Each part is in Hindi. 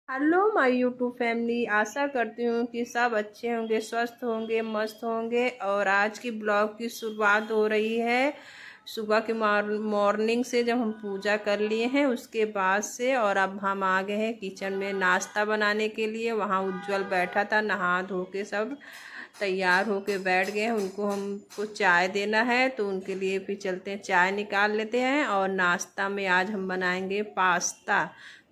Hello my YouTube family. आशा करती हूँ कि सब अच्छे होंगे, स्वस्थ होंगे, मस्त होंगे। और आज की ब्लॉग की शुरुआत हो रही है सुबह के मॉर्निंग से, जब हम पूजा कर लिए हैं उसके बाद से। और अब हम आ गए हैं किचन में नाश्ता बनाने के लिए। वहाँ उज्जवल बैठा था, नहा धो के सब तैयार होके बैठ गए हैं। उनको हमको चाय देना है तो उनके लिए फिर चलते हैं, चाय निकाल लेते हैं। और नाश्ता में आज हम बनाएंगे पास्ता।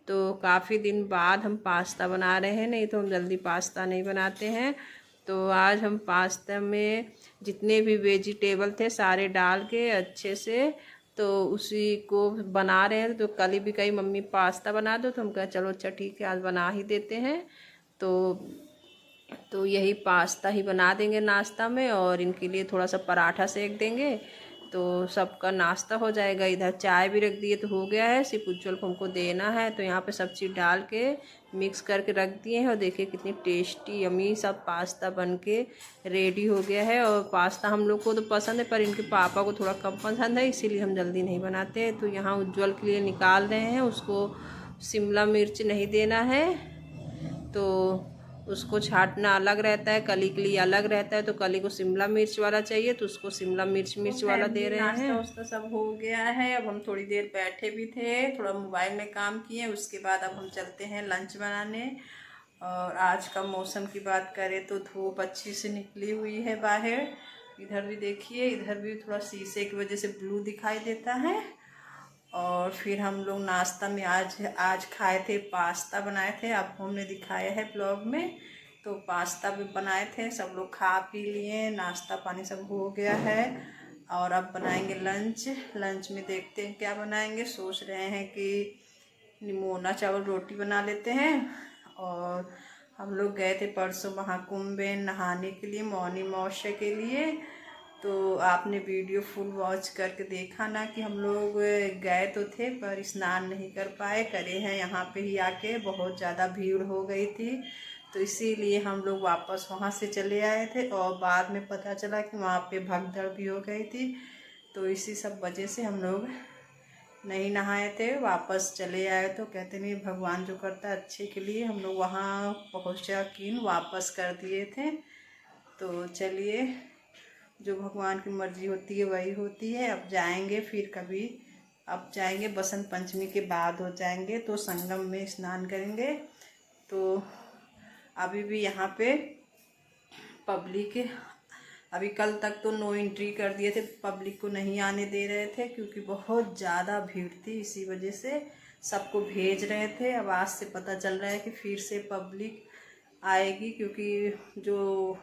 तो काफ़ी दिन बाद हम पास्ता बना रहे हैं, नहीं तो हम जल्दी पास्ता नहीं बनाते हैं। तो आज हम पास्ता में जितने भी वेजिटेबल थे सारे डाल के अच्छे से तो उसी को बना रहे हैं। तो कल ही भी कही मम्मी पास्ता बना दो, तो हम कहा चलो अच्छा ठीक है आज बना ही देते हैं। तो यही पास्ता ही बना देंगे नाश्ता में, और इनके लिए थोड़ा सा पराठा सेक देंगे तो सबका नाश्ता हो जाएगा। इधर चाय भी रख दिए तो हो गया है, सिर्फ उज्जवल को हमको देना है। तो यहाँ पे सब चीज़ डाल के मिक्स करके रख दिए हैं। और देखिए कितनी टेस्टी यमी सब पास्ता बन के रेडी हो गया है। और पास्ता हम लोग को तो पसंद है, पर इनके पापा को थोड़ा कम पसंद है, इसीलिए हम जल्दी नहीं बनाते। तो यहाँ उज्जवल के लिए निकाल रहे हैं, उसको शिमला मिर्च नहीं देना है तो उसको छांटना अलग रहता है, कली के लिए अलग रहता है। तो कली को शिमला मिर्च वाला चाहिए तो उसको शिमला मिर्च वाला दे रहे हैं। नाश्ता उस्ता सब हो गया है। अब हम थोड़ी देर बैठे भी थे, थोड़ा मोबाइल में काम किए। उसके बाद अब हम चलते हैं लंच बनाने। और आज का मौसम की बात करें तो धूप अच्छी से निकली हुई है बाहर। इधर भी देखिए, इधर भी थोड़ा शीशे की वजह से ब्लू दिखाई देता है। और फिर हम लोग नाश्ता में आज खाए थे, पास्ता बनाए थे, आपको हमने दिखाया है ब्लॉग में। तो पास्ता भी बनाए थे, सब लोग खा पी लिए, नाश्ता पानी सब हो गया है। और अब बनाएंगे लंच। लंच में देखते हैं क्या बनाएंगे, सोच रहे हैं कि निमोना चावल रोटी बना लेते हैं। और हम लोग गए थे परसों महाकुंभ में नहाने के लिए, मौनी अमावस्या के लिए। तो आपने वीडियो फुल वॉच करके देखा ना कि हम लोग गए तो थे पर स्नान नहीं कर पाए, करे हैं यहाँ पे ही आके, बहुत ज़्यादा भीड़ हो गई थी। तो इसीलिए हम लोग वापस वहाँ से चले आए थे। और बाद में पता चला कि वहाँ पे भगदड़ भी हो गई थी। तो इसी सब वजह से हम लोग नहीं नहाए थे, वापस चले आए। तो कहते नहीं भगवान जो करता है अच्छे के लिए, हम लोग वहाँ पहुँचा कि वापस कर दिए थे। तो चलिए, जो भगवान की मर्जी होती है वही होती है। अब जाएंगे फिर कभी, अब जाएंगे बसंत पंचमी के बाद हो जाएंगे तो संगम में स्नान करेंगे। तो अभी भी यहाँ पे पब्लिक, अभी कल तक तो नो एंट्री कर दिए थे, पब्लिक को नहीं आने दे रहे थे क्योंकि बहुत ज़्यादा भीड़ थी। इसी वजह से सबको भेज रहे थे। अब आज से पता चल रहा है कि फिर से पब्लिक आएगी, क्योंकि जो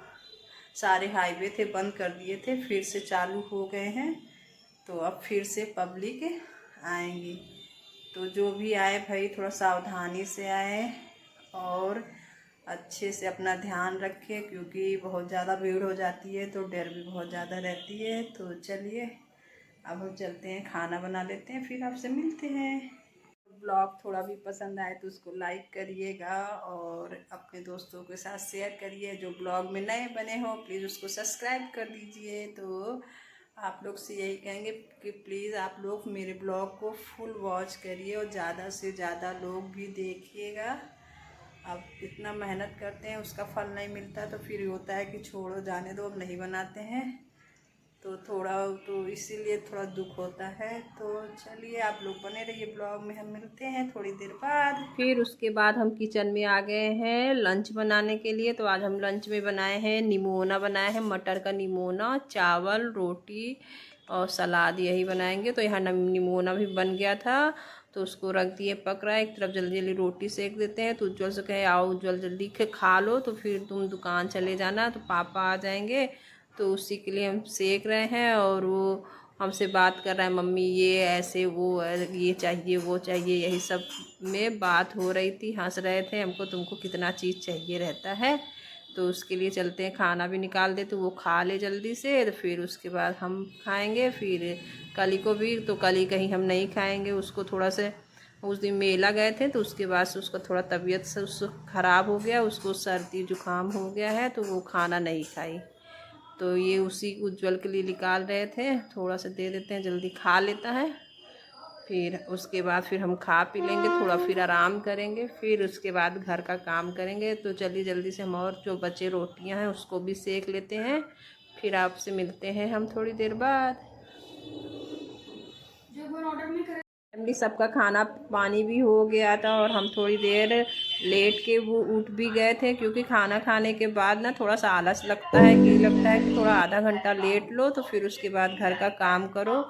सारे हाईवे थे बंद कर दिए थे, फिर से चालू हो गए हैं। तो अब फिर से पब्लिक आएंगी। तो जो भी आए भाई थोड़ा सावधानी से आए और अच्छे से अपना ध्यान रखें, क्योंकि बहुत ज़्यादा भीड़ हो जाती है तो डर भी बहुत ज़्यादा रहती है। तो चलिए अब हम चलते हैं, खाना बना लेते हैं, फिर आपसे मिलते हैं। ब्लॉग थोड़ा भी पसंद आए तो उसको लाइक करिएगा और अपने दोस्तों के साथ शेयर करिए। जो ब्लॉग में नए बने हो प्लीज़ उसको सब्सक्राइब कर दीजिए। तो आप लोग से यही कहेंगे कि प्लीज़ आप लोग मेरे ब्लॉग को फुल वॉच करिए और ज़्यादा से ज़्यादा लोग भी देखिएगा। अब इतना मेहनत करते हैं उसका फल नहीं मिलता तो फिर होता है कि छोड़ो जाने दो, अब नहीं बनाते हैं। तो थोड़ा तो इसीलिए थोड़ा दुख होता है। तो चलिए आप लोग बने रहिए ब्लॉग में, हम मिलते हैं थोड़ी देर बाद। फिर उसके बाद हम किचन में आ गए हैं लंच बनाने के लिए। तो आज हम लंच में बनाए हैं निमोना, बनाए हैं मटर का निमोना, चावल रोटी और सलाद, यही बनाएंगे। तो यहाँ निमोना भी बन गया था तो उसको रख दिए पक रहा है। एक तरफ जल्दी जल्दी रोटी सेक देते हैं। तो उज्जवल से कहे आओ उज्जवल जल्दी खा लो, तो फिर तुम दुकान चले जाना, तो पापा आ जाएंगे। तो उसी के लिए हम सेक रहे हैं। और वो हमसे बात कर रहा है, मम्मी ये ऐसे वो ये चाहिए वो चाहिए, यही सब में बात हो रही थी, हंस रहे थे हमको, तुमको कितना चीज़ चाहिए रहता है। तो उसके लिए चलते हैं, खाना भी निकाल दे तो वो खा ले जल्दी से, तो फिर उसके बाद हम खाएंगे। फिर कली को भी, तो कली कहीं हम नहीं खाएंगे, उसको थोड़ा से उस दिन मेला गए थे तो उसके बाद से उसका थोड़ा तबीयत से उसको ख़राब हो गया, उसको सर्दी जुकाम हो गया है तो वो खाना नहीं खाई। तो ये उसी उज्जवल के लिए निकाल रहे थे, थोड़ा सा दे देते हैं जल्दी खा लेता है। फिर उसके बाद फिर हम खा पी लेंगे, थोड़ा फिर आराम करेंगे, फिर उसके बाद घर का काम करेंगे। तो चलिए जल्दी से हम और जो बचे रोटियां हैं उसको भी सेक लेते हैं, फिर आपसे मिलते हैं हम थोड़ी देर बाद। फैमिली सबका खाना पानी भी हो गया था और हम थोड़ी देर लेट के वो उठ भी गए थे, क्योंकि खाना खाने के बाद ना थोड़ा सा आलस लगता है कि थोड़ा आधा घंटा लेट लो तो फिर उसके बाद घर का काम करो।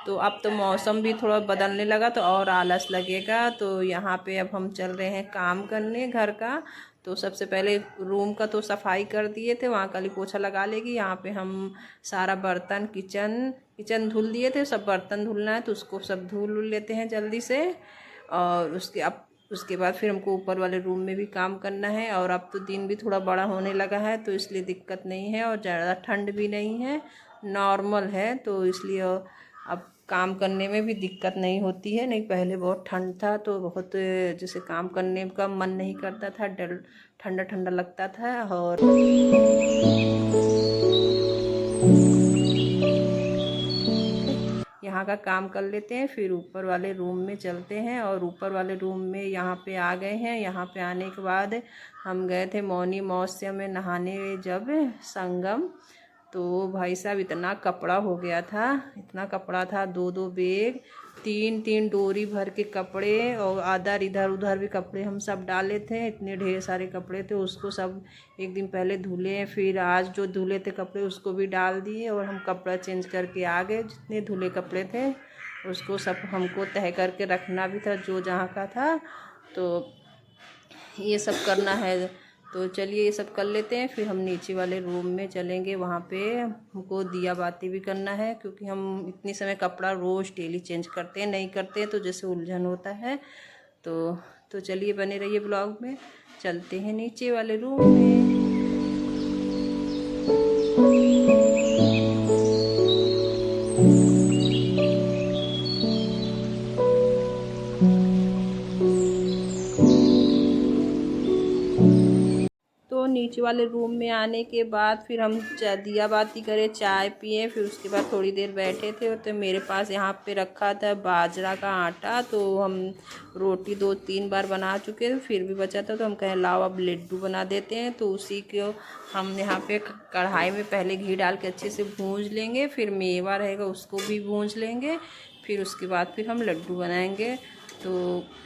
तो अब तो मौसम भी थोड़ा बदलने लगा तो और आलस लगेगा। तो यहाँ पे अब हम चल रहे हैं काम करने घर का। तो सबसे पहले रूम का तो सफाई कर दिए थे, वहाँ काली पोछा लगा लेगी। यहाँ पे हम सारा बर्तन किचन धुल दिए थे, सब बर्तन धुलना है तो उसको सब धुल लेते हैं जल्दी से। और उसके बाद फिर हमको ऊपर वाले रूम में भी काम करना है। और अब तो दिन भी थोड़ा बड़ा होने लगा है तो इसलिए दिक्कत नहीं है, और ज़्यादा ठंड भी नहीं है, नॉर्मल है। तो इसलिए अब काम करने में भी दिक्कत नहीं होती है। नहीं पहले बहुत ठंड था तो बहुत जैसे काम करने का मन नहीं करता था, डर ठंडा ठंडा लगता था। और यहाँ का काम कर लेते हैं, फिर ऊपर वाले रूम में चलते हैं। और ऊपर वाले रूम में यहाँ पे आ गए हैं। यहाँ पे आने के बाद हम गए थे मौनी मौस्य में नहाने, जब संगम। तो भाई साहब इतना कपड़ा हो गया था, इतना कपड़ा था, 2-2 बैग, 3-3 डोरी भर के कपड़े, और आदर इधर उधर भी कपड़े हम सब डाले थे। इतने ढेर सारे कपड़े थे, उसको सब एक दिन पहले धुले, फिर आज जो धुले थे कपड़े उसको भी डाल दिए, और हम कपड़ा चेंज करके आ गए। जितने धुले कपड़े थे उसको सब हमको तह करके रखना भी था, जो जहाँ का था। तो ये सब करना है। तो चलिए ये सब कर लेते हैं, फिर हम नीचे वाले रूम में चलेंगे। वहाँ पे हमको दिया बाती भी करना है, क्योंकि हम इतनी समय कपड़ा रोज़ डेली चेंज करते हैं, नहीं करते हैं तो जैसे उलझन होता है। तो चलिए बने रहिए ब्लॉग में। चलते हैं नीचे वाले रूम में। तो नीचे वाले रूम में आने के बाद फिर हम दिया बाती करे, चाय पिए, फिर उसके बाद थोड़ी देर बैठे थे। तो मेरे पास यहाँ पे रखा था बाजरा का आटा, तो हम रोटी 2-3 बार बना चुके थे, फिर भी बचा था तो हम कहें लाओ अब लड्डू बना देते हैं। तो उसी को हम यहाँ पे कढ़ाई में पहले घी डाल के अच्छे से भूंज लेंगे, फिर मेवा रहेगा उसको भी भूंज लेंगे, फिर उसके बाद फिर हम लड्डू बनाएंगे। तो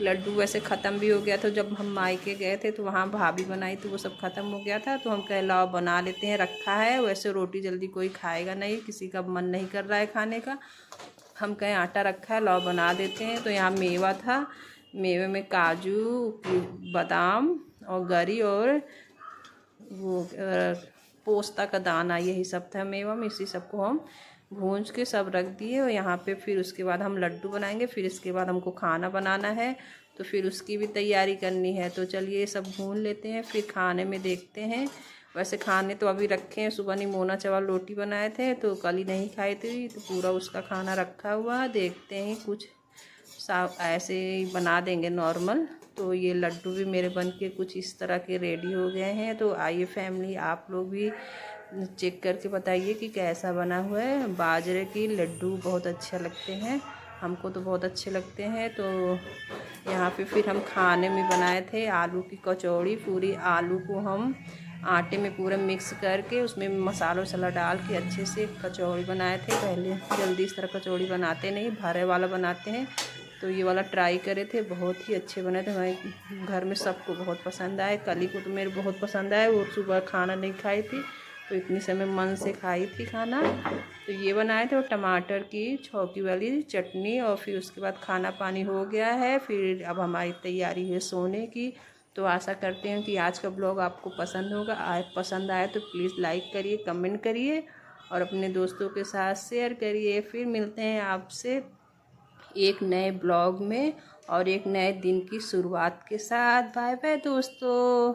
लड्डू वैसे ख़त्म भी हो गया था, जब हम मायके गए थे तो वहाँ भाभी बनाई तो वो सब ख़त्म हो गया था। तो हम कह लाओ बना लेते हैं, रखा है। वैसे रोटी जल्दी कोई खाएगा नहीं, किसी का मन नहीं कर रहा है खाने का, हम कहें आटा रखा है लाओ बना देते हैं। तो यहाँ मेवा था, मेवे में काजू, बादाम और गरी और वो पोस्ता का दाना, यही सब था मेवा में। इसी सबको हम भूंज के सब रख दिए। और यहाँ पे फिर उसके बाद हम लड्डू बनाएंगे, फिर इसके बाद हमको खाना बनाना है, तो फिर उसकी भी तैयारी करनी है। तो चलिए सब भून लेते हैं, फिर खाने में देखते हैं। वैसे खाने तो अभी रखे हैं, सुबह निमोना चावल रोटी बनाए थे तो कल ही नहीं खाई थी, तो पूरा उसका खाना रखा हुआ है। देखते हैं कुछ ऐसे ही बना देंगे नॉर्मल। तो ये लड्डू भी मेरे बन के कुछ इस तरह के रेडी हो गए हैं। तो आइए फैमिली आप लोग भी चेक करके बताइए कि कैसा बना हुआ है। बाजरे की लड्डू बहुत अच्छे लगते हैं, हमको तो बहुत अच्छे लगते हैं। तो यहाँ पे फिर हम खाने में बनाए थे आलू की कचौड़ी। पूरी आलू को हम आटे में पूरा मिक्स करके उसमें मसाला वसाला डाल के अच्छे से कचौड़ी बनाए थे। पहले जल्दी इस तरह कचौड़ी बनाते नहीं, भरे वाला बनाते हैं। तो ये वाला ट्राई करे थे, बहुत ही अच्छे बने थे। हमारे घर में सबको बहुत पसंद आए, कली को तो मेरे बहुत पसंद आए। वो सुबह खाना नहीं खाई थी तो इतनी समय मन से खाई थी खाना। तो ये बनाए थे, और टमाटर की छौंकी वाली चटनी। और फिर उसके बाद खाना पानी हो गया है, फिर अब हमारी तैयारी है सोने की। तो आशा करते हैं कि आज का ब्लॉग आपको पसंद होगा। पसंद आए तो प्लीज़ लाइक करिए, कमेंट करिए और अपने दोस्तों के साथ शेयर करिए। फिर मिलते हैं आपसे एक नए ब्लॉग में और एक नए दिन की शुरुआत के साथ। बाय बाय दोस्तों।